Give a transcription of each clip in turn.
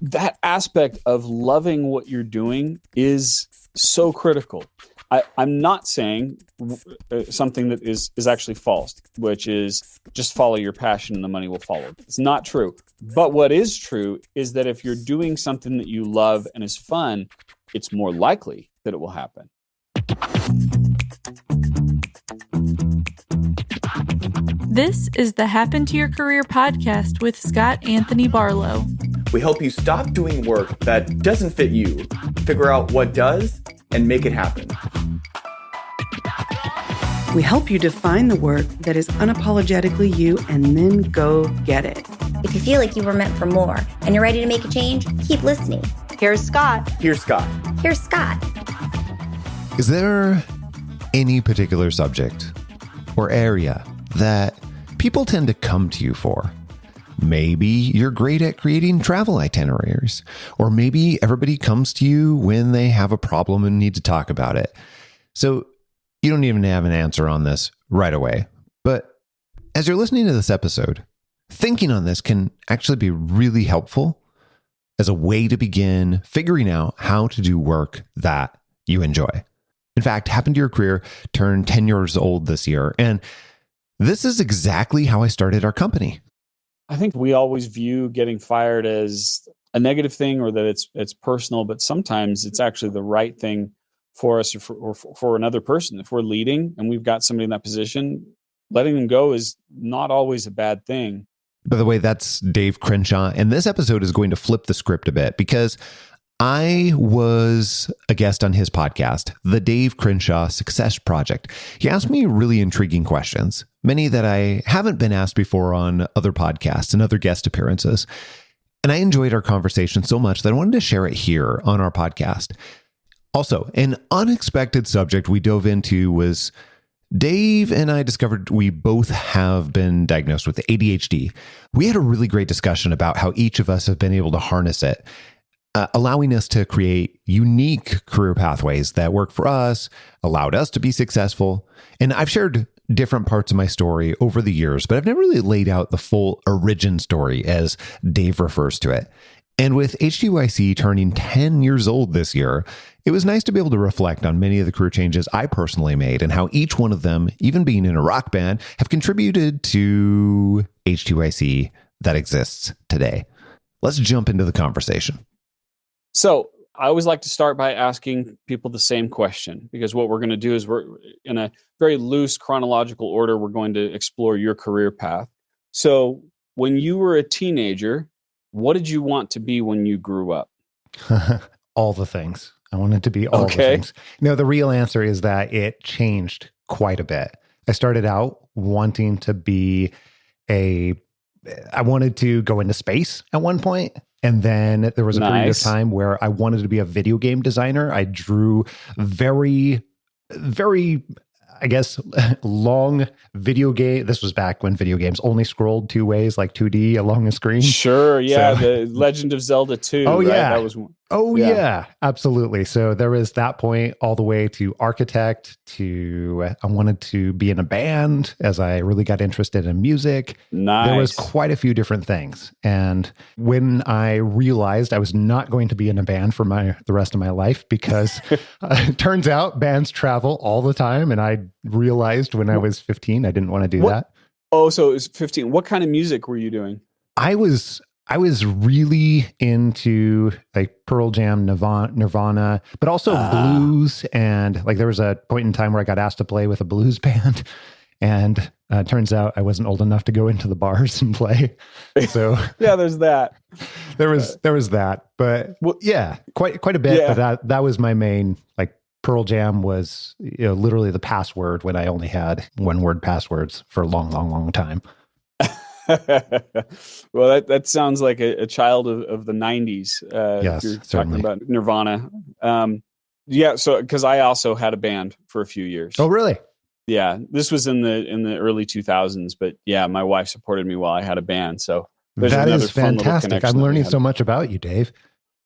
that aspect of loving what you're doing is so critical. I'm not saying something that is actually false, which is just follow your passion and the money will follow. It's not true. But what is true is that if you're doing something that you love and is fun, it's more likely that it will happen. This is the Happen to Your Career podcast with Scott Anthony Barlow. We help you stop doing work that doesn't fit you, figure out what does, and make it happen. We help you define the work that is unapologetically you and then go get it. If you feel like you were meant for more and you're ready to make a change, keep listening. Here's Scott. Here's Scott. Here's Scott. Is there any particular subject or area that people tend to come to you for? Maybe you're great at creating travel itineraries, or maybe everybody comes to you when they have a problem and need to talk about it. So you don't even have an answer on this right away. But as you're listening to this episode, thinking on this can actually be really helpful as a way to begin figuring out how to do work that you enjoy. In fact, Happen to Your Career turned 10 years old this year, and this is exactly how I started our company. I think we always view getting fired as a negative thing or that it's personal, but sometimes it's actually the right thing for us or for another person. If we're leading and we've got somebody in that position, letting them go is not always a bad thing. By the way, that's Dave Crenshaw, and this episode is going to flip the script a bit because I was a guest on his podcast, The Dave Crenshaw Success Project. He asked me really intriguing questions, many that I haven't been asked before on other podcasts and other guest appearances. And I enjoyed our conversation so much that I wanted to share it here on our podcast. Also, an unexpected subject we dove into was Dave and I discovered we both have been diagnosed with ADHD. We had a really great discussion about how each of us have been able to harness it, allowing us to create unique career pathways that work for us, allowed us to be successful. And I've shared different parts of my story over the years, but I've never really laid out the full origin story, as Dave refers to it. And with HTYC turning 10 years old this year, it was nice to be able to reflect on many of the career changes I personally made and how each one of them, even being in a rock band, have contributed to HTYC that exists today. Let's jump into the conversation. So I always like to start by asking people the same question, because what we're going to do is we're in a very loose chronological order. We're going to explore your career path. So when you were a teenager, what did you want to be when you grew up? All the things. I wanted to be all the things. No, the real answer is that it changed quite a bit. I started out wanting to be I wanted to go into space at one point. And then there was a period of time where I wanted to be a video game designer. I drew very, very, I guess, long video game. This was back when video games only scrolled two ways, like 2D along a screen. Sure, yeah. So, the Legend of Zelda 2. Oh, right? yeah. That was one. Oh, yeah, absolutely. So there was that point all the way to architect to I wanted to be in a band as I really got interested in music. Nice. There was quite a few different things. And when I realized I was not going to be in a band for the rest of my life, because it turns out bands travel all the time. And I realized when I was 15, I didn't want to do that. Oh, so it was 15. What kind of music were you doing? I was really into like Pearl Jam, Nirvana, but also blues. And like there was a point in time where I got asked to play with a blues band. And turns out I wasn't old enough to go into the bars and play. So yeah, there's that. There was that. But yeah, quite a bit. Yeah. But that was my main, like Pearl Jam was literally the password when I only had one-word passwords for a long time. Well, that sounds like a child of the 90s. Yes, you're certainly. Talking about Nirvana. Yeah, so because I also had a band for a few years. Oh, really? Yeah, this was in the early 2000s, but yeah, my wife supported me while I had a band. So that is fantastic. I'm learning so much about you, Dave.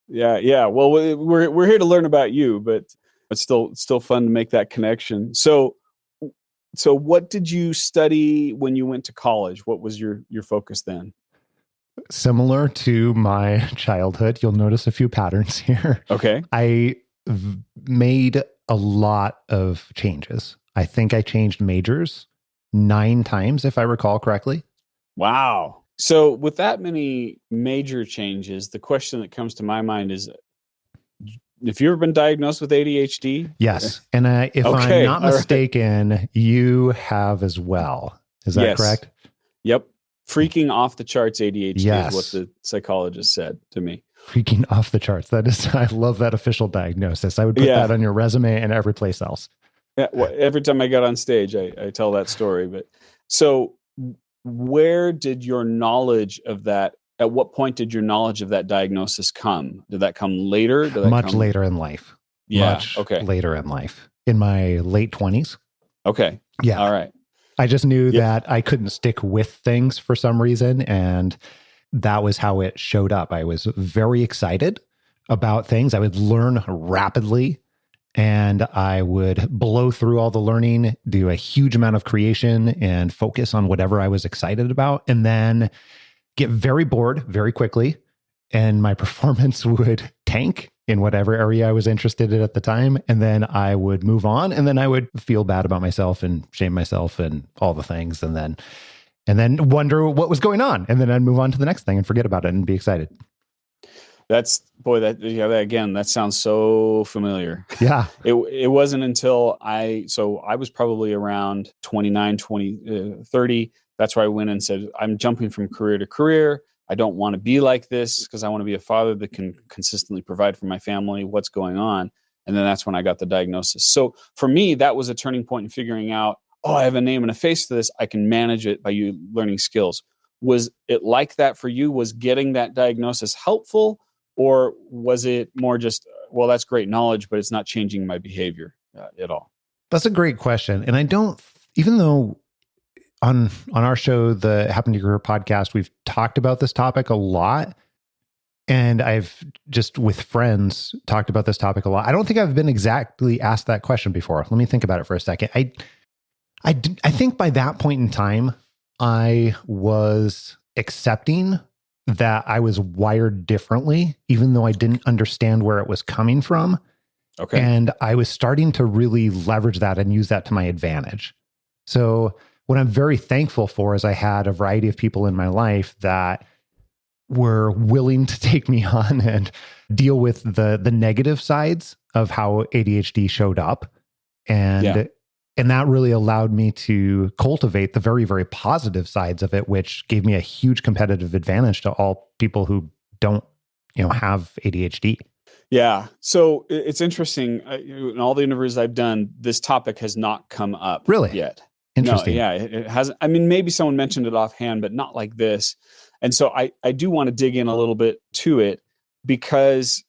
Yeah. Well, we're here to learn about you, but it's still fun to make that connection. So what did you study when you went to college? What was your focus then? Similar to my childhood, you'll notice a few patterns here. Okay. Made a lot of changes. I think I changed majors 9 times, if I recall correctly. Wow. So with that many major changes, the question that comes to my mind is, have you ever been diagnosed with ADHD? Yes. And if Okay, I'm not mistaken, you have as well. Is that correct? Yep. Freaking off the charts ADHD Yes. is what the psychologist said to me. Freaking off the charts. That is, I love that official diagnosis. I would put that on your resume and every place else. Yeah, well, every time I got on stage, I tell that story. But so where did your knowledge of that, at what point did your knowledge of that diagnosis come? Did that come later? Much later in life. Yeah. Much Okay. later in life. In my late 20s. Okay. Yeah. All right. I just knew that I couldn't stick with things for some reason. And that was how it showed up. I was very excited about things. I would learn rapidly and I would blow through all the learning, do a huge amount of creation and focus on whatever I was excited about, and then get very bored very quickly. And my performance would tank in whatever area I was interested in at the time. And then I would move on, and then I would feel bad about myself and shame myself and all the things. And then wonder what was going on. And then I'd move on to the next thing and forget about it and be excited. That again, that sounds so familiar. Yeah. It wasn't until I was probably around 29, 30. That's where I went and said, I'm jumping from career to career. I don't want to be like this because I want to be a father that can consistently provide for my family. What's going on? And then that's when I got the diagnosis. So for me, that was a turning point in figuring out, I have a name and a face for this. I can manage it by you learning skills. Was it like that for you? Was getting that diagnosis helpful? Or was it more just, well, that's great knowledge, but it's not changing my behavior at all? That's a great question. And I don't, even though on our show, the Happen to Your Career podcast, we've talked about this topic a lot. And I've just with friends talked about this topic a lot. I don't think I've been exactly asked that question before. Let me think about it for a second. I think by that point in time, I was accepting that I was wired differently, even though I didn't understand where it was coming from. Okay. And I was starting to really leverage that and use that to my advantage. So what I'm very thankful for is I had a variety of people in my life that were willing to take me on and deal with the negative sides of how ADHD showed up. And that really allowed me to cultivate the very, very positive sides of it, which gave me a huge competitive advantage to all people who don't, have ADHD. Yeah. So it's interesting. In all the interviews I've done, this topic has not come up yet. Interesting. No, it hasn't. I mean, maybe someone mentioned it offhand, but not like this. And so I do want to dig in a little bit to it, because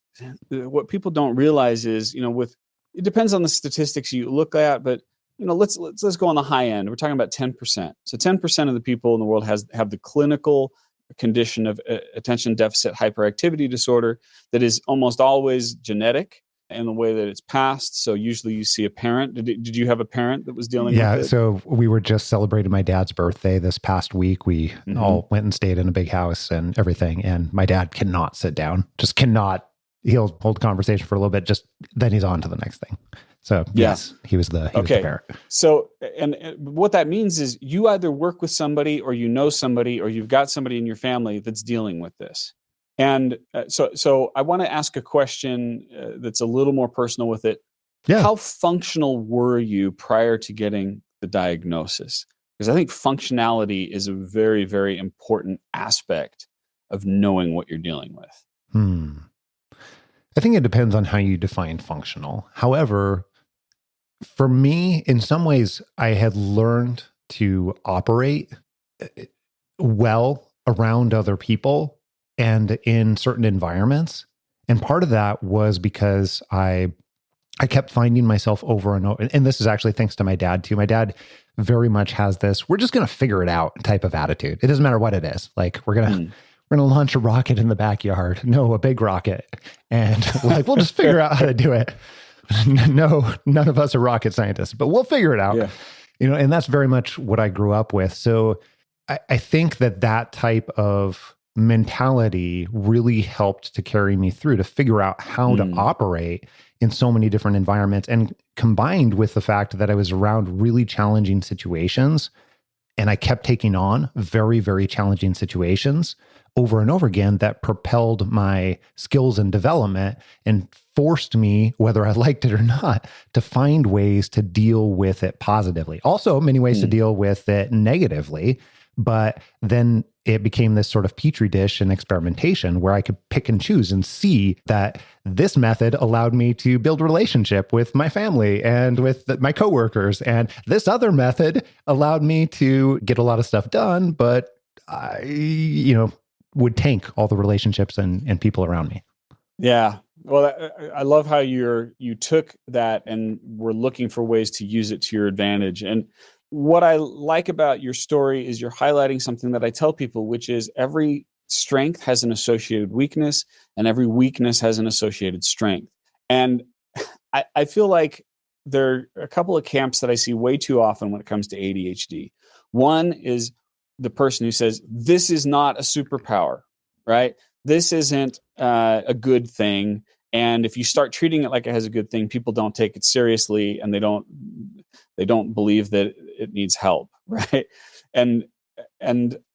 what people don't realize is, it depends on the statistics you look at, but let's go on the high end. We're talking about 10%. So 10% of the people in the world have the clinical condition of attention deficit hyperactivity disorder that is almost always genetic in the way that it's passed. So usually you see a parent. Did you have a parent that was dealing with it? So we were just celebrating my dad's birthday this past week. We all went and stayed in a big house and everything. And my dad cannot sit down, just cannot. He'll hold conversation for a little bit, then he's on to the next thing. So yes, he was the parent. So, and what that means is you either work with somebody or somebody, or you've got somebody in your family that's dealing with this. And so I want to ask a question that's a little more personal with it. Yeah. How functional were you prior to getting the diagnosis? Because I think functionality is a very, very important aspect of knowing what you're dealing with. I think it depends on how you define functional. However, for me, in some ways, I had learned to operate well around other people and in certain environments. And part of that was because I kept finding myself over and over. And this is actually thanks to my dad too. My dad very much has this, we're just going to figure it out type of attitude. It doesn't matter what it is. Like we're going to launch a rocket in the backyard. No, a big rocket. And we'll just figure out how to do it. No, none of us are rocket scientists, but we'll figure it out. Yeah. And that's very much what I grew up with. So I think that type of mentality really helped to carry me through to figure out how to operate in so many different environments. And combined with the fact that I was around really challenging situations, and I kept taking on very, very challenging situations over and over again, that propelled my skills and development and forced me, whether I liked it or not, to find ways to deal with it positively. Also, many ways to deal with it negatively. But then it became this sort of petri dish and experimentation where I could pick and choose and see that this method allowed me to build a relationship with my family and with my coworkers. And this other method allowed me to get a lot of stuff done, but I, would tank all the relationships and people around me. Yeah. Well, I love how you took that and were looking for ways to use it to your advantage. And what I like about your story is you're highlighting something that I tell people, which is every strength has an associated weakness and every weakness has an associated strength. And I feel like there are a couple of camps that I see way too often when it comes to ADHD. One is the person who says, this is not a superpower, right? This isn't a good thing. And if you start treating it like it has a good thing, people don't take it seriously and they don't believe that it needs help, right? And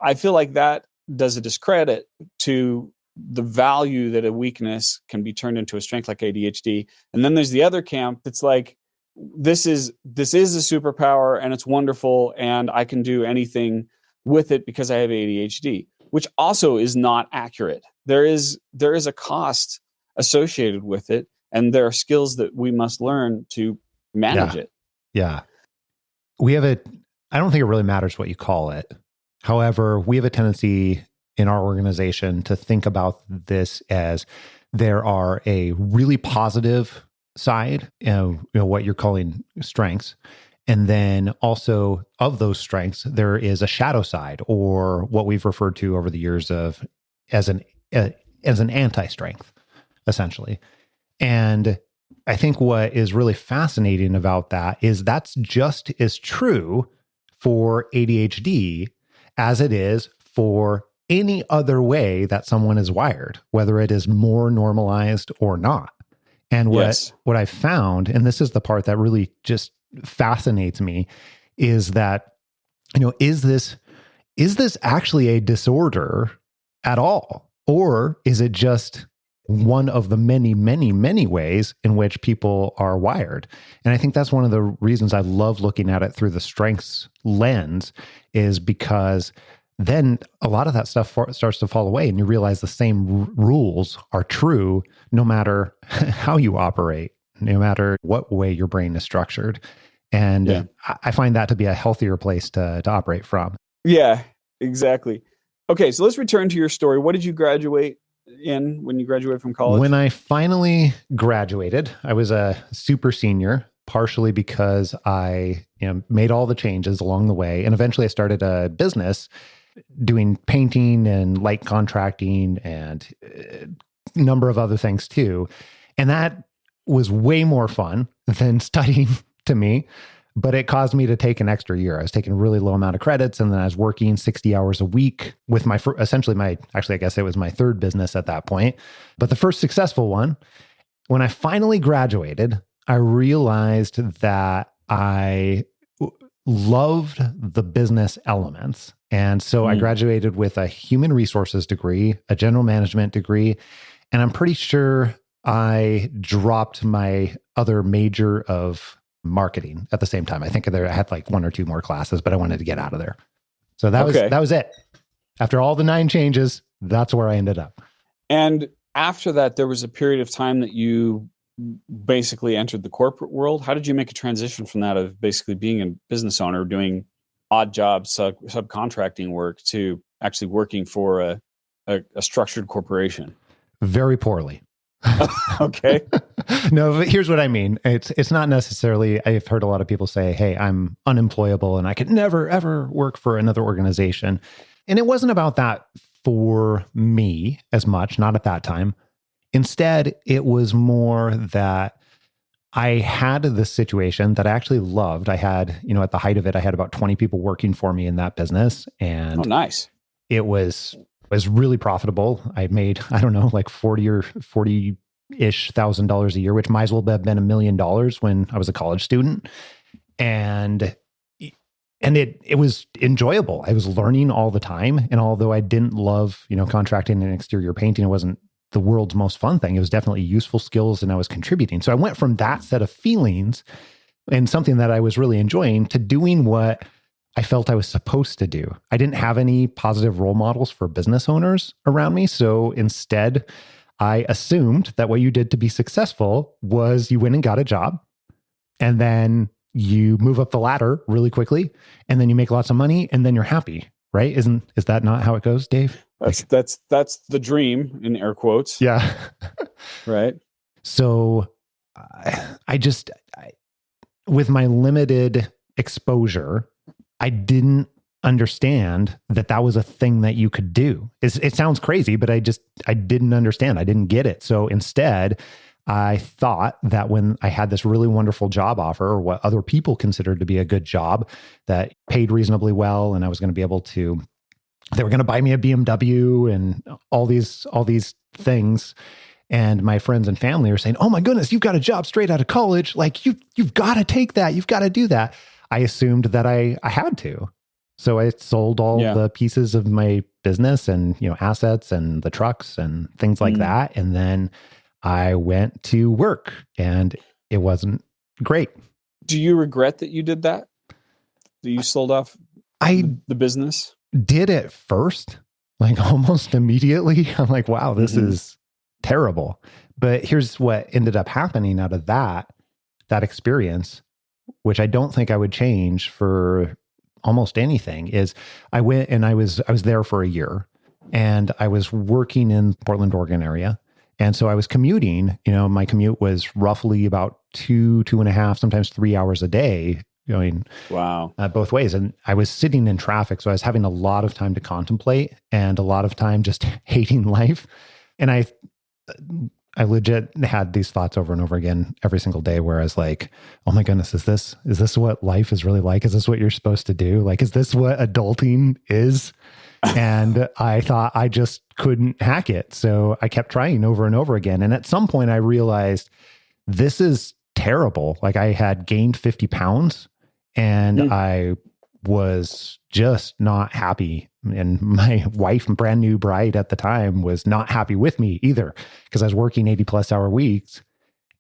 I feel like that does a discredit to the value that a weakness can be turned into a strength like ADHD. And then there's the other camp that's like, this is a superpower and it's wonderful and I can do anything with it because I have ADHD, which also is not accurate. There is a cost associated with it, and there are skills that we must learn to manage it. Yeah. I don't think it really matters what you call it. However, we have a tendency in our organization to think about this as there are a really positive side, what you're calling strengths. And then also of those strengths, there is a shadow side, or what we've referred to over the years of as an anti-strength, essentially. And I think what is really fascinating about that is that's just as true for ADHD as it is for any other way that someone is wired, whether it is more normalized or not. And what I found, and this is the part that really just fascinates me, is that, is this actually a disorder at all? Or is it just one of the many, many, many ways in which people are wired? And I think that's one of the reasons I love looking at it through the strengths lens, is because then a lot of that stuff starts to fall away and you realize the same rules are true no matter how you operate, no matter what way your brain is structured. And I find that to be a healthier place to operate from. Yeah, exactly. Okay, so let's return to your story. What did you graduate in when you graduated from college? When I finally graduated, I was a super senior, partially because I made all the changes along the way. And eventually I started a business doing painting and light contracting and a number of other things too. And that was way more fun than studying to me, but it caused me to take an extra year. I was taking a really low amount of credits, and then I was working 60 hours a week with my I guess it was my third business at that point, but the first successful one. When I finally graduated, I realized that I loved the business elements. And so I graduated with a human resources degree, a general management degree, and I'm pretty sure I dropped my other major of marketing at the same time. I think I had like one or two more classes, but I wanted to get out of there. So that was it. After all the 9 changes, that's where I ended up. And after that, there was a period of time that you basically entered the corporate world. How did you make a transition from that of basically being a business owner, doing odd jobs, subcontracting work, to actually working for a structured corporation? Very poorly. Okay. No, but here's what I mean. It's not necessarily, I've heard a lot of people say, hey, I'm unemployable and I could never, ever work for another organization. And it wasn't about that for me as much, not at that time. Instead, it was more that I had this situation that I actually loved. I had, at the height of it, I had about 20 people working for me in that business. And nice. It was was really profitable. I made, I don't know, like 40-ish thousand dollars a year, which might as well have been $1 million when I was a college student. And it was enjoyable. I was learning all the time. And although I didn't love, contracting and exterior painting, it wasn't the world's most fun thing. It was definitely useful skills and I was contributing. So I went from that set of feelings and something that I was really enjoying to doing what I felt I was supposed to do. I didn't have any positive role models for business owners around me. So instead, I assumed that what you did to be successful was you went and got a job, and then you move up the ladder really quickly, and then you make lots of money, and then you're happy, right? Is that not how it goes, Dave? That's the dream, in air quotes. Yeah. Right. So with my limited exposure, I didn't understand that was a thing that you could do. It sounds crazy, but I didn't understand. I didn't get it. So instead, I thought that when I had this really wonderful job offer, or what other people considered to be a good job that paid reasonably well, and I was going to be able to, they were going to buy me a BMW and all these things. And my friends and family are saying, "Oh my goodness, you've got a job straight out of college. Like you've got to take that. You've got to do that." I assumed that I had to. So I sold all the pieces of my business and, assets and the trucks and things like that. And then I went to work and it wasn't great. Do you regret that you did that? That you sold off the business? Did at first, like almost immediately. I'm like, wow, this is terrible. But here's what ended up happening out of that experience, which I don't think I would change for almost anything, is I went and I was there for a year, and I was working in Portland, Oregon area. And so I was commuting, my commute was roughly about 2.5, sometimes 3 hours a day going both ways. And I was sitting in traffic. So I was having a lot of time to contemplate and a lot of time just hating life. And I legit had these thoughts over and over again every single day, where I was like, oh my goodness, is this what life is really like? Is this what you're supposed to do? Like, is this what adulting is? And I thought I just couldn't hack it. So I kept trying over and over again. And at some point I realized this is terrible. Like, I had gained 50 pounds and I was just not happy. And my wife, brand new bride at the time, was not happy with me either, because I was working 80+ hour weeks.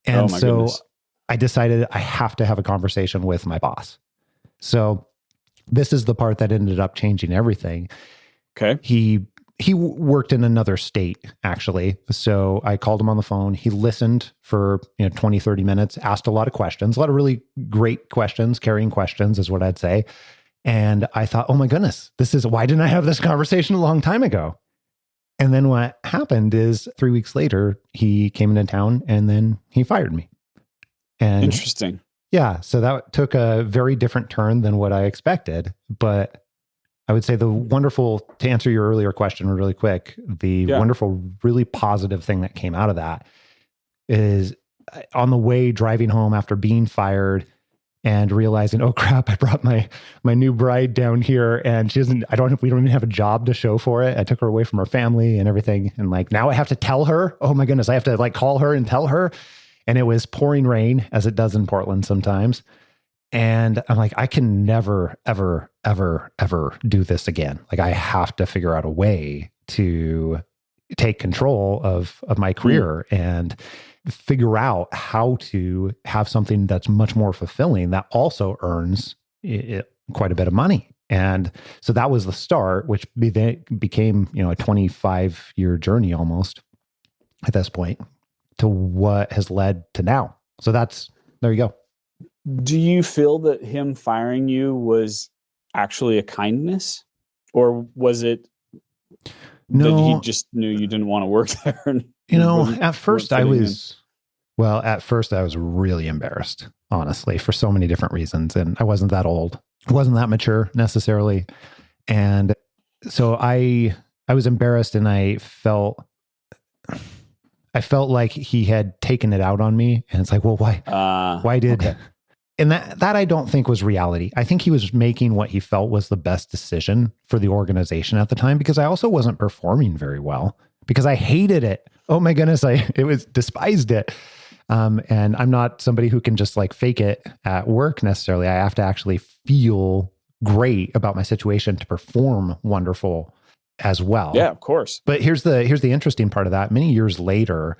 And goodness. I decided I have to have a conversation with my boss. So this is the part that ended up changing everything. Okay. He worked in another state, actually. So I called him on the phone. He listened for 20, 30 minutes, asked a lot of questions, a lot of really great questions, carrying questions is what I'd say. And I thought, oh my goodness, why didn't I have this conversation a long time ago? And then what happened is 3 weeks later, he came into town and then he fired me. And interesting. Yeah. So that took a very different turn than what I expected. But I would say to answer your earlier question really quick, the wonderful, really positive thing that came out of that is on the way driving home after being fired and realizing, oh crap, I brought my new bride down here and we don't even have a job to show for it. I took her away from her family and everything. And like, now I have to tell her, oh my goodness, I have to like call her and tell her. And it was pouring rain, as it does in Portland sometimes. And I'm like, I can never, ever, ever, ever do this again. Like, I have to figure out a way to take control of my career and figure out how to have something that's much more fulfilling that also earns quite a bit of money. And so that was the start, which became, a 25-year journey almost at this point, to what has led to now. So there you go. Do you feel that him firing you was actually a kindness, or was it that he just knew you didn't want to work there? At first I was really embarrassed, honestly, for so many different reasons. And I wasn't that old. I wasn't that mature necessarily. And so I was embarrassed, and I felt like he had taken it out on me. And it's like, well, why And that I don't think was reality. I think he was making what he felt was the best decision for the organization at the time, because I also wasn't performing very well because I hated it. Oh my goodness, it was despised it. And I'm not somebody who can just like fake it at work necessarily. I have to actually feel great about my situation to perform wonderful as well. Yeah, of course. But here's the interesting part of that. Many years later,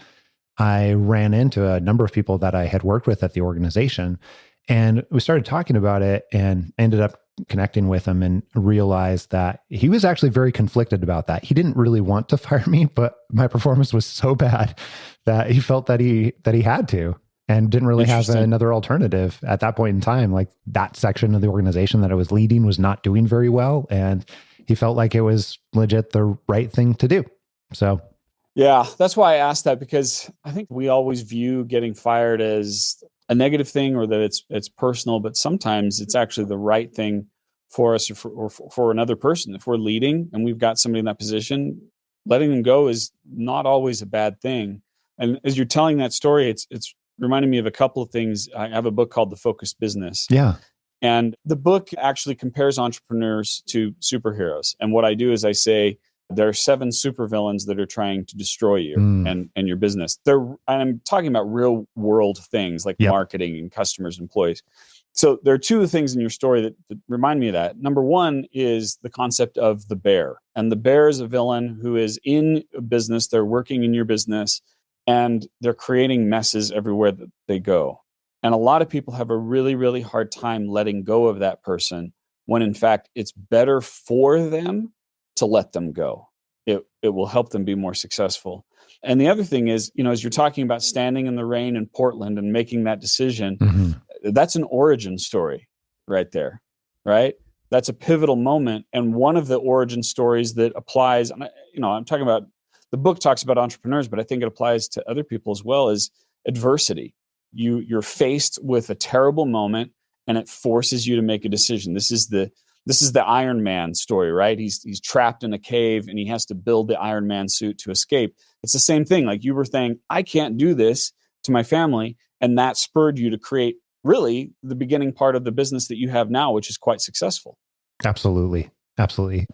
I ran into a number of people that I had worked with at the organization, and we started talking about it and ended up connecting with him and realized that he was actually very conflicted about that. He didn't really want to fire me, but my performance was so bad that he felt that he had to, and didn't really have another alternative at that point in time. Like, that section of the organization that I was leading was not doing very well, and he felt like it was legit the right thing to do. So yeah, that's why I asked that, because I think we always view getting fired as a negative thing, or that it's personal, but sometimes it's actually the right thing for us or for another person. If we're leading and we've got somebody in that position, letting them go is not always a bad thing. And as you're telling that story, it's reminding me of a couple of things. I have a book called The Focused Business. Yeah. And the book actually compares entrepreneurs to superheroes. And what I do is I say, there are 7 supervillains that are trying to destroy you and your business. I'm talking about real world things like marketing and customers, and employees. So there are 2 things in your story that remind me of that. Number one is the concept of the bear. And the bear is a villain who is in a business. They're working in your business, and they're creating messes everywhere that they go. And a lot of people have a really, really hard time letting go of that person, when in fact it's better for them to let them go. It will help them be more successful. And the other thing is, as you're talking about standing in the rain in Portland and making that decision, that's an origin story right there, right? That's a pivotal moment. And one of the origin stories that applies, I'm talking about, the book talks about entrepreneurs, but I think it applies to other people as well, is adversity. You're faced with a terrible moment, and it forces you to make a decision. This is the Iron Man story, right? He's trapped in a cave and he has to build the Iron Man suit to escape. It's the same thing. Like you were saying, I can't do this to my family. And that spurred you to create really the beginning part of the business that you have now, which is quite successful. Absolutely. Absolutely.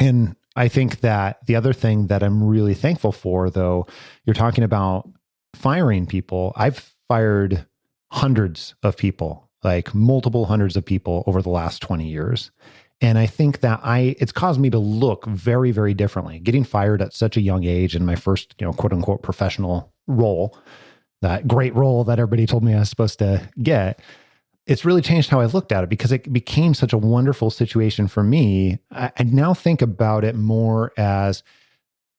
And I think that the other thing that I'm really thankful for, though, you're talking about firing people. I've fired hundreds of people, like multiple hundreds of people over the last 20 years. And I think that it's caused me to look very, very differently. Getting fired at such a young age in my first, quote unquote, professional role, that great role that everybody told me I was supposed to get, it's really changed how I looked at it, because it became such a wonderful situation for me. I now think about it more as,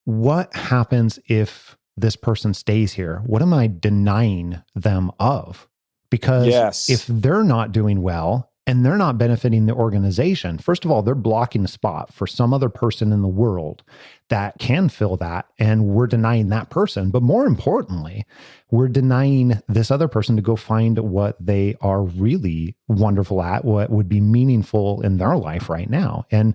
what happens if this person stays here? What am I denying them of? Because if they're not doing well and they're not benefiting the organization, first of all, they're blocking a spot for some other person in the world that can fill that. And we're denying that person. But more importantly, we're denying this other person to go find what they are really wonderful at, what would be meaningful in their life right now. And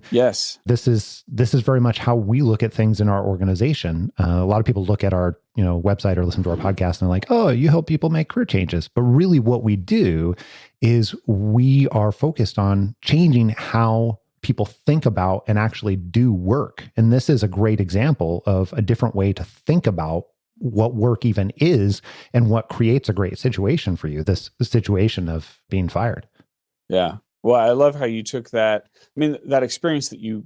this is very much how we look at things in our organization. A lot of people look at our website or listen to our podcast and they're like, oh, you help people make career changes. But really what we do is we are focused on changing how people think about and actually do work. And this is a great example of a different way to think about what work even is and what creates a great situation for you, this situation of being fired. Yeah. Well, I love how you took that. I mean, that experience that you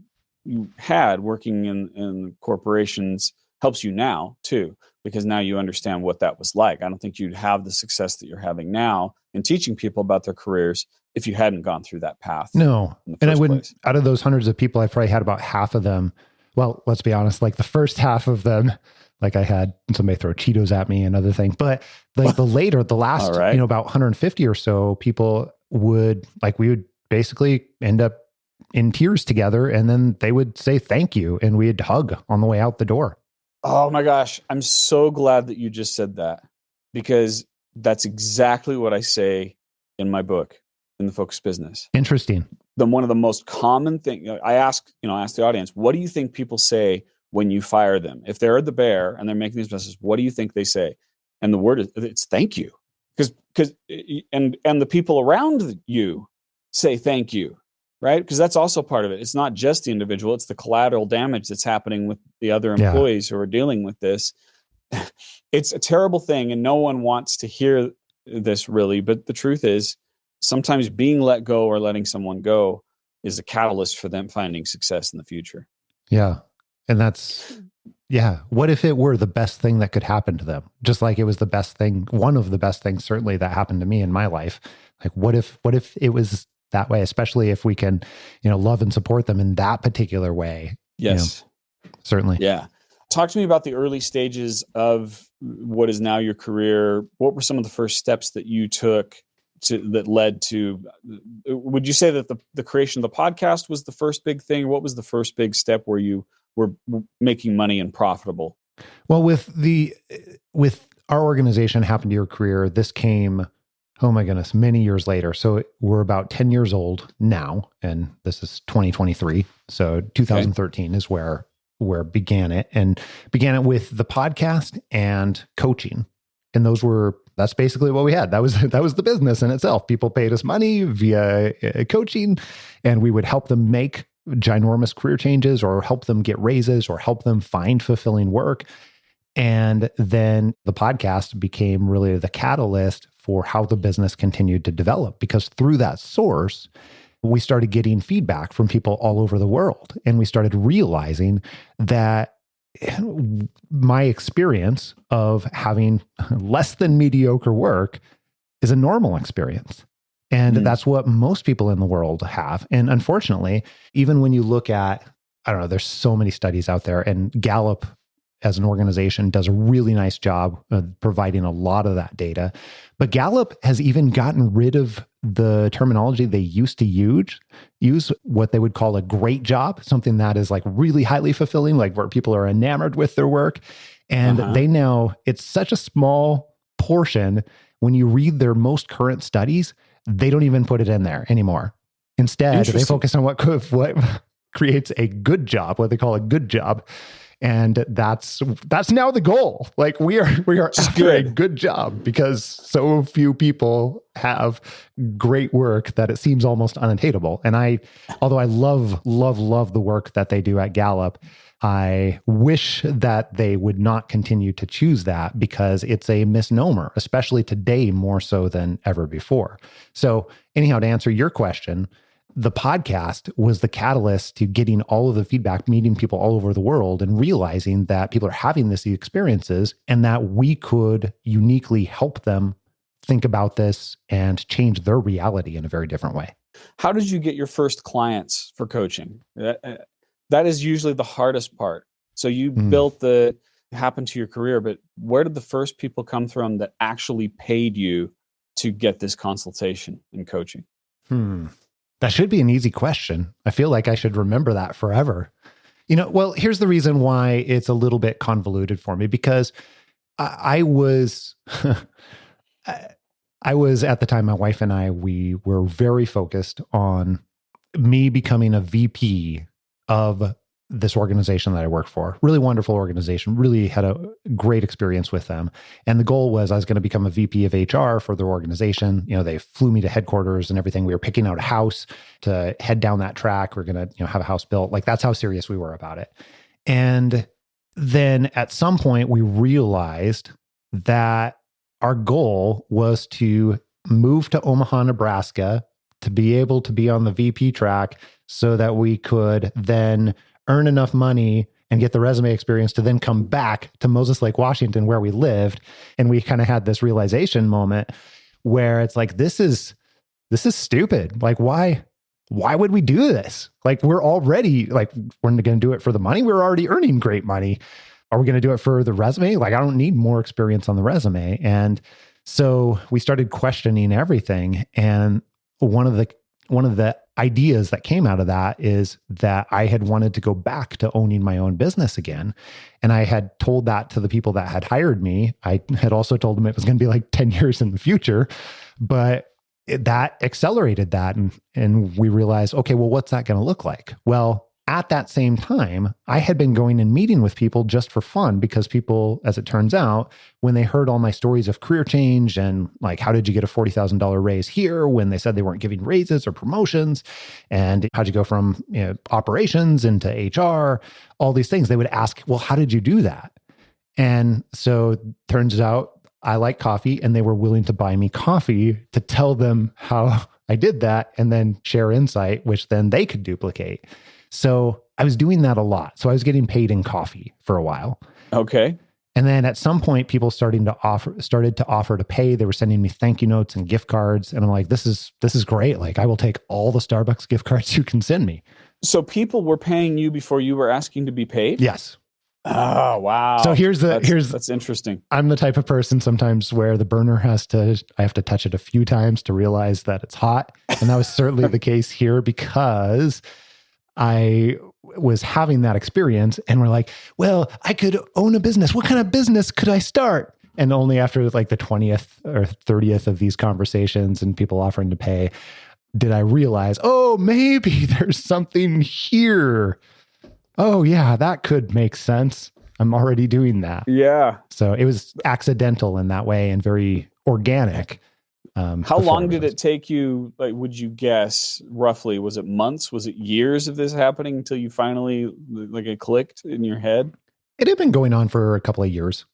had working in corporations helps you now too, because now you understand what that was like. I don't think you'd have the success that you're having now in teaching people about their careers if you hadn't gone through that path. No. And I wouldn't, out of those hundreds of people, I probably had about half of them. Well, let's be honest, like the first half of them, like I had somebody throw Cheetos at me and other things, but like the last, about 150 or so people we would basically end up in tears together, and then they would say thank you, and we'd hug on the way out the door. Oh my gosh. I'm so glad that you just said that, because that's exactly what I say in my book, in The Focused Business. Interesting. One of the most common things I ask the audience, what do you think people say when you fire them? If they're the bear and they're making these messages, what do you think they say? And the word it's thank you. Because because and the people around you say thank you, right? Because that's also part of it. It's not just the individual, it's the collateral damage that's happening with the other employees who are dealing with this. It's a terrible thing, and no one wants to hear this really, but the truth is sometimes being let go or letting someone go is a catalyst for them finding success in the future. Yeah. And that's, what if it were the best thing that could happen to them? Just like it was the best thing, one of the best things certainly that happened to me in my life. Like what if it was that way, especially if we can, love and support them in that particular way? Yes. Certainly. Yeah. Talk to me about the early stages of what is now your career. What were some of the first steps that you took that led to, would you say that the creation of the podcast was the first big thing? What was the first big step where you were making money and profitable? Well, with our organization, Happen to Your Career, this came, oh my goodness, many years later. So we're about 10 years old now, and this is 2023. So 2013 is where began it, and began it with the podcast and coaching. And that's basically what we had. That was the business in itself. People paid us money via coaching, and we would help them make ginormous career changes, or help them get raises, or help them find fulfilling work. And then the podcast became really the catalyst for how the business continued to develop, because through that source, we started getting feedback from people all over the world. And we started realizing that my experience of having less than mediocre work is a normal experience. And that's what most people in the world have. And unfortunately, even when you look at, I don't know, there's so many studies out there, and Gallup as an organization does a really nice job of providing a lot of that data. But Gallup has even gotten rid of the terminology they used to use what they would call a great job, something that is like really highly fulfilling, like where people are enamored with their work. And it's such a small portion. When you read their most current studies, they don't even put it in there anymore. Instead, they focus on what creates a good job, what they call a good job. And that's now the goal. Like we are after a good job, because so few people have great work that it seems almost unattainable. And although I love the work that they do at Gallup, I wish that they would not continue to choose that, because it's a misnomer, especially today more so than ever before. So anyhow, to answer your question, the podcast was the catalyst to getting all of the feedback, meeting people all over the world, and realizing that people are having these experiences, and that we could uniquely help them think about this and change their reality in a very different way. How did you get your first clients for coaching? That is usually the hardest part. So you built the Happen to Your Career, but where did the first people come from that actually paid you to get this consultation and coaching? That should be an easy question. I feel like I should remember that forever. Well, here's the reason why it's a little bit convoluted for me, because I was at the time, my wife and I, we were very focused on me becoming a VP of this organization that I work for. Really wonderful organization, really had a great experience with them. And the goal was I was going to become a VP of HR for their organization. They flew me to headquarters and everything. We were picking out a house to head down that track. We're going to, have a house built. Like, that's how serious we were about it. And then at some point we realized that our goal was to move to Omaha, Nebraska, to be able to be on the VP track, so that we could then earn enough money and get the resume experience to then come back to Moses Lake, Washington, where we lived. And we kind of had this realization moment where it's like, this is stupid. Like, why would we do this? Like, we're already, like, we're going to do it for the money. We're already earning great money. Are we going to do it for the resume? Like, I don't need more experience on the resume. And so we started questioning everything. And one of the ideas that came out of that is that I had wanted to go back to owning my own business again. And I had told that to the people that had hired me. I had also told them it was going to be like 10 years in the future, but that accelerated that. And we realized, okay, well, what's that going to look like? Well, at that same time, I had been going and meeting with people just for fun because people, as it turns out, when they heard all my stories of career change and like, how did you get a $40,000 raise here when they said they weren't giving raises or promotions? And how'd you go from operations into HR? All these things, they would ask, well, how did you do that? And so turns out I like coffee, and they were willing to buy me coffee to tell them how I did that and then share insight, which then they could duplicate. So I was doing that a lot. So I was getting paid in coffee for a while. Okay. And then at some point, people started to offer to pay. They were sending me thank you notes and gift cards. And I'm like, this is great. Like, I will take all the Starbucks gift cards you can send me. So people were paying you before you were asking to be paid? Yes. Oh, wow. So that's interesting. I'm the type of person sometimes where the burner I have to touch it a few times to realize that it's hot. And that was certainly the case here because I was having that experience, and we're like, well, I could own a business. What kind of business could I start? And only after like the 20th or 30th of these conversations and people offering to pay, did I realize, oh, maybe there's something here. Oh yeah, that could make sense. I'm already doing that. Yeah. So it was accidental in that way and very organic. How long did it take you? Like, would you guess roughly? Was it months? Was it years of this happening until you finally, like, it clicked in your head? It had been going on for a couple of years.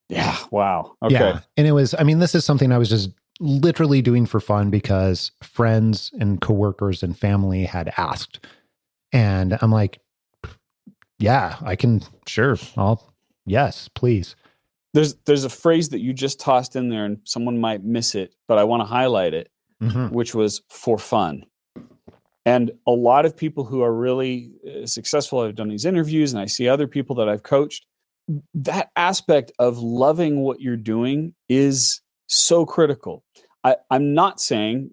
Yeah. Wow. Okay. Yeah. And it was, I mean, this is something I was just literally doing for fun because friends and coworkers and family had asked. And I'm like, yeah, I can, sure. Yes, please. There's a phrase that you just tossed in there and someone might miss it, but I want to highlight it, which was for fun. And a lot of people who are really successful, I've done these interviews and I see other people that I've coached, that aspect of loving what you're doing is so critical. I'm not saying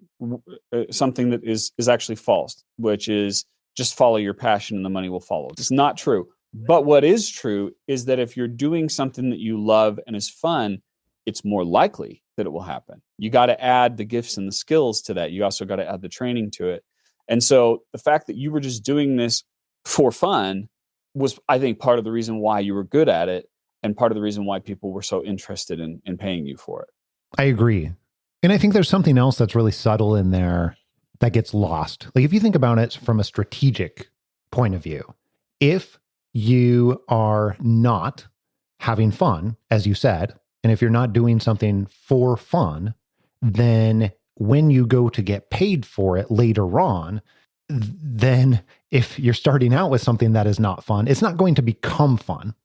something that is actually false, which is just follow your passion and the money will follow. It's not true. But what is true is that if you're doing something that you love and is fun, it's more likely that it will happen. You got to add the gifts and the skills to that. You also got to add the training to it. And so the fact that you were just doing this for fun was, I think, part of the reason why you were good at it and part of the reason why people were so interested in paying you for it. I agree. And I think there's something else that's really subtle in there that gets lost. Like, if you think about it from a strategic point of view, if you are not having fun, as you said, and if you're not doing something for fun, then when you go to get paid for it later on, then if you're starting out with something that is not fun, it's not going to become fun.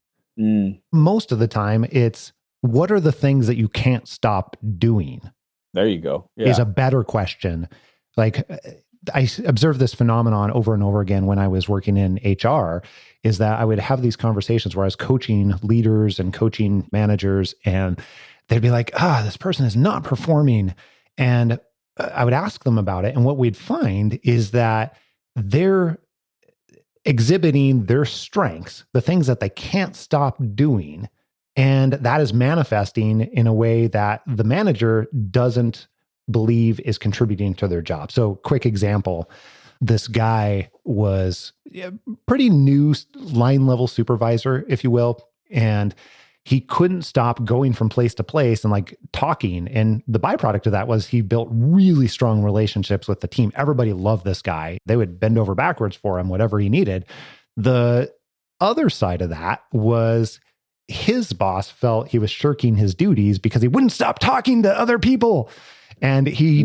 Most of the time, it's what are the things that you can't stop doing? There you go. Yeah. Is a better question. Like, I observed this phenomenon over and over again when I was working in HR, is that I would have these conversations where I was coaching leaders and coaching managers, and they'd be like, this person is not performing. And I would ask them about it. And what we'd find is that they're exhibiting their strengths, the things that they can't stop doing. And that is manifesting in a way that the manager doesn't believe is contributing to their job. So, quick example, this guy was pretty new line level supervisor, if you will. And he couldn't stop going from place to place and like talking. And the byproduct of that was he built really strong relationships with the team. Everybody loved this guy. They would bend over backwards for him, whatever he needed. The other side of that was his boss felt he was shirking his duties because he wouldn't stop talking to other people. And he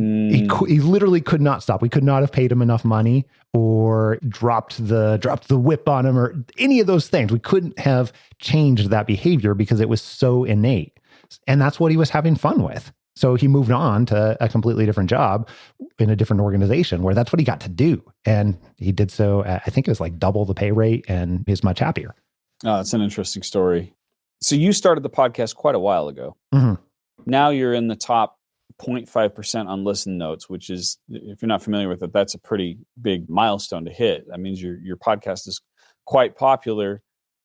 literally could not stop. We could not have paid him enough money or dropped the whip on him or any of those things. We couldn't have changed that behavior because it was so innate. And that's what he was having fun with. So he moved on to a completely different job in a different organization where that's what he got to do. And he did so, I think it was like double the pay rate, and he's much happier. Oh, that's an interesting story. So you started the podcast quite a while ago. Mm-hmm. Now you're in the top 0.5% on listen notes, which is, if you're not familiar with it, that's a pretty big milestone to hit. That means your podcast is quite popular.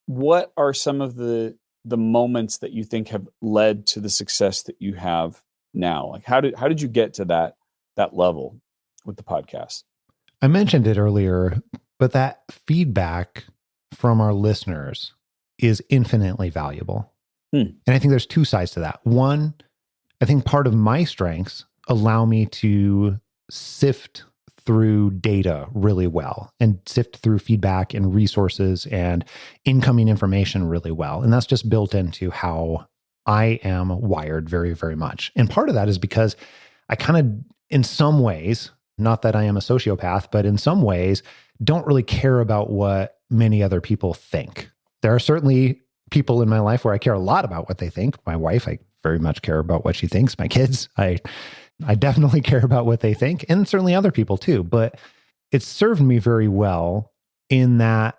What are some of the moments that you think have led to the success that you have now? Like, how did you get to that level with the podcast? I mentioned it earlier. But that feedback from our listeners is infinitely valuable. And I think there's two sides to that. One, I think part of my strengths allow me to sift through data really well and sift through feedback and resources and incoming information really well. And that's just built into how I am wired very, very much. And part of that is because I kind of, in some ways, not that I am a sociopath, but in some ways, don't really care about what many other people think. There are certainly people in my life where I care a lot about what they think. My wife, I very much care about what she thinks. My kids, I definitely care about what they think, and certainly other people too. But it's served me very well in that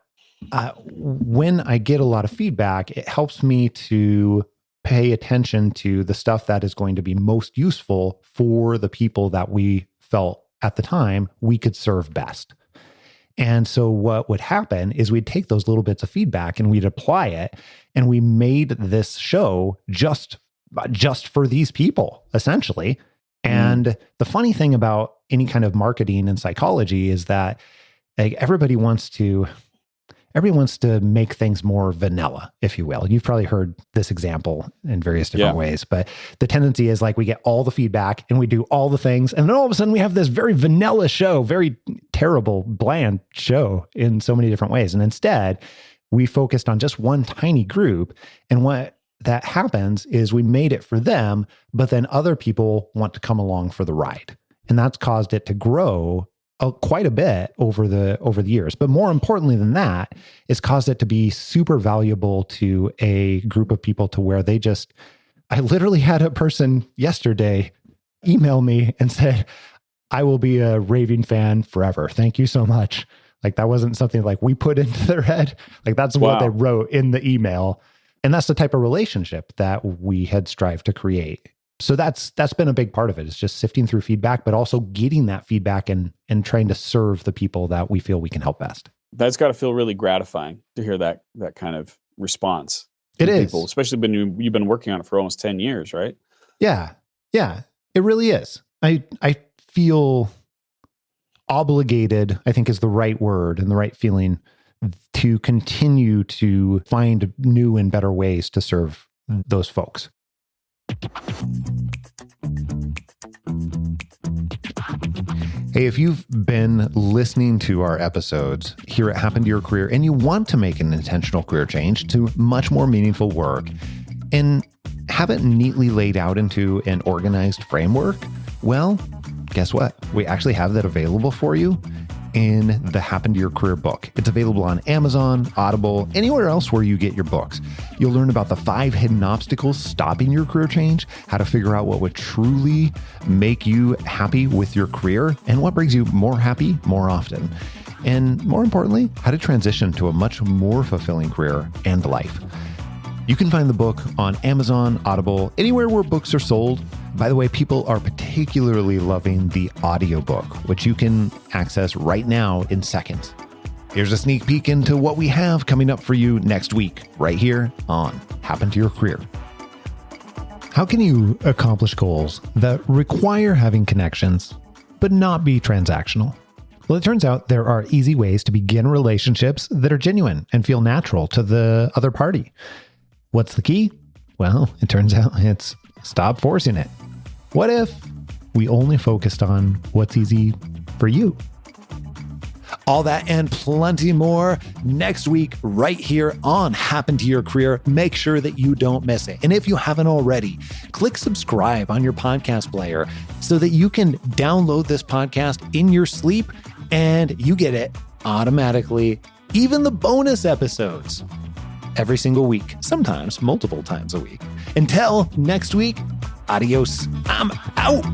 when I get a lot of feedback, it helps me to pay attention to the stuff that is going to be most useful for the people that we felt at the time we could serve best. And so what would happen is we'd take those little bits of feedback and we'd apply it. And we made this show just for these people, essentially. And the funny thing about any kind of marketing and psychology is that like, everybody wants to make things more vanilla, if you will. You've probably heard this example in various different ways, but the tendency is like we get all the feedback and we do all the things. And then all of a sudden we have this very vanilla show, very terrible, bland show in so many different ways. And instead we focused on just one tiny group. And what that happens is we made it for them, but then other people want to come along for the ride. And that's caused it to grow quite a bit over the years. But more importantly than that, it's caused it to be super valuable to a group of people to where I literally had a person yesterday email me and said, I will be a raving fan forever. Thank you so much. Like that wasn't something like we put into their head. Like that's what they wrote in the email. And that's the type of relationship that we had strived to create. So that's been a big part of it. It's just sifting through feedback, but also getting that feedback and trying to serve the people that we feel we can help best. That's got to feel really gratifying to hear that kind of response. It is, people, especially when you've been working on it for almost 10 years, right? Yeah, it really is. I feel obligated, I think is the right word and the right feeling, to continue to find new and better ways to serve those folks. Hey, if you've been listening to our episodes here at Happen to Your Career and you want to make an intentional career change to much more meaningful work and have it neatly laid out into an organized framework, well, guess what? We actually have that available for you in the Happen to Your Career book. It's available on Amazon, Audible, anywhere else where you get your books. You'll learn about the 5 hidden obstacles stopping your career change, how to figure out what would truly make you happy with your career, and what brings you more happy more often. And more importantly, how to transition to a much more fulfilling career and life. You can find the book on Amazon, Audible, anywhere where books are sold. By the way, people are particularly loving the audiobook, which you can access right now in seconds. Here's a sneak peek into what we have coming up for you next week, right here on Happen to Your Career. How can you accomplish goals that require having connections, but not be transactional? Well, it turns out there are easy ways to begin relationships that are genuine and feel natural to the other party. What's the key? Well, it turns out it's stop forcing it. What if we only focused on what's easy for you? All that and plenty more next week right here on Happen to Your Career. Make sure that you don't miss it. And if you haven't already, click subscribe on your podcast player so that you can download this podcast in your sleep and you get it automatically, even the bonus episodes. Every single week, sometimes multiple times a week. Until next week, adios. I'm out.